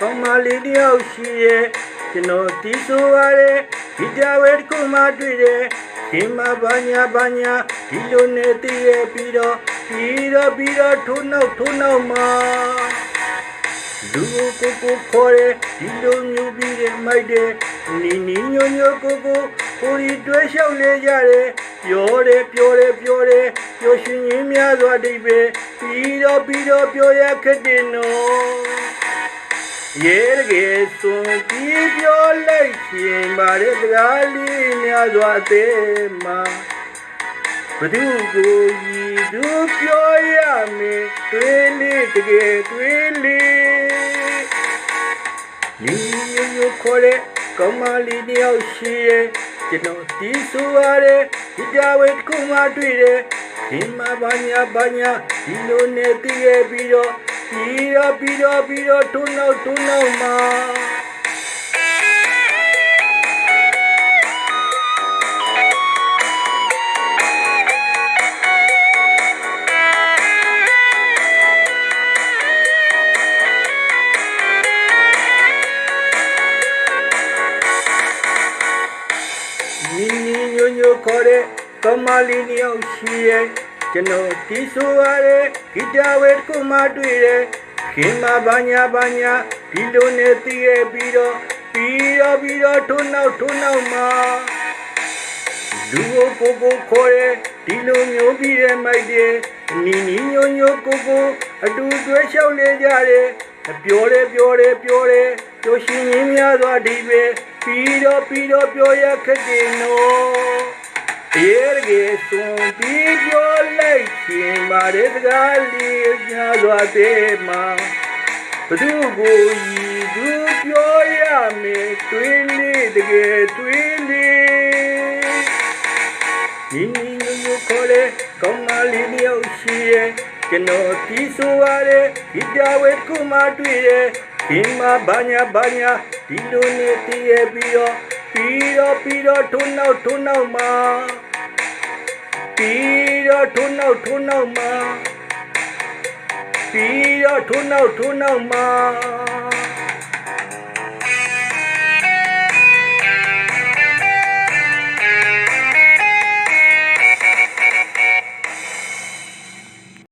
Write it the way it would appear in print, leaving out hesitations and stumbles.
ကောင်းမလေးတယောက်ရှိရဲ့ကျွန်တော်တီးဆိုရတယ်ဒီကြဝဲတစ်ခုမှတွေ့တယ်ဒီမှာဘာညာဒီလိုနဲ့တည်းရဲ့ပြီးတော့ထိုးနောက်မှာလူကိုခေါ်တယ်ဒီလိုမျိုးပြီးတယ်မိုက်တယ်နီညိုကိုရီတွဲလျှောက်လေကြတယ်ပြောတယ်ပျော်ရွှင်ရင်းများစွာအဓိပ္ပာယ်ပြီးတော့ပြောရခက်တယ်နော်ရဲတကယ်ဆိုပြီးပြောလိုက်ခြင်းပါတဲ့စကားလေးများစွာအသေးမှာဘသူကိုရည်သူပြောရမယ်တွေးလေးတကယ်တွေးလေးညီညိုခေါ်တဲ့ကောင်းမလေးတယောက်ရှိရဲ့ကျွန်တော်တီးဆိုရတယ်ဒီကြဝဲတစ်ခုမှတွေ့တယ်ဒီမှာဘာညာဒီလိုနဲ့တည်းရဲ့ပြီးတော့ထိုးနောက်မှာညိုခေါ်တဲ့ကောင်းမလေးတယောက်ရှိရဲ့ကျွန်တော်တီးဆိုရတယ်ဂီတဝဲတစ်ခုမှတွေ့တယ်ခင်မဘာညာဒီလိုနဲ့တည်းရဲ့ပြီးတော့ထိုးနောက်မှာလူကိုခေါ်တယ်ဒီလိုမျိုးပြီးတဲ့မိုက်တယ်နီညိုကိုအတူတွဲလျှောက်လေကြတယ်ပြောတယ်ကျိုးရှင်ရင်းများစွာဒီပဲပြီးတော့ပြောရခက်တယ်နော်ရဲတကယ်ဆိုပြီးပြောလိုက်ခြင်းပါတဲ့စကားလေးများစွာတဲ့မှာဘသူကိုရည်သူပြောရမယ်တွေးလေးတကယ်တွေးလေးညီညိုခေါ်တဲ့ကောင်းမလေးတယောက်ရှိရဲ့ကျွန်တော်တီးဆိုရတယ်ဒီကြဝဲတစ်ခုမှတွေ့တယ်ဒီမှာဘာညာဒီလိုနဲ့တည်းရဲ့ပြီးတော့ထိုးနောက်မှာထိုးနောက်မှာ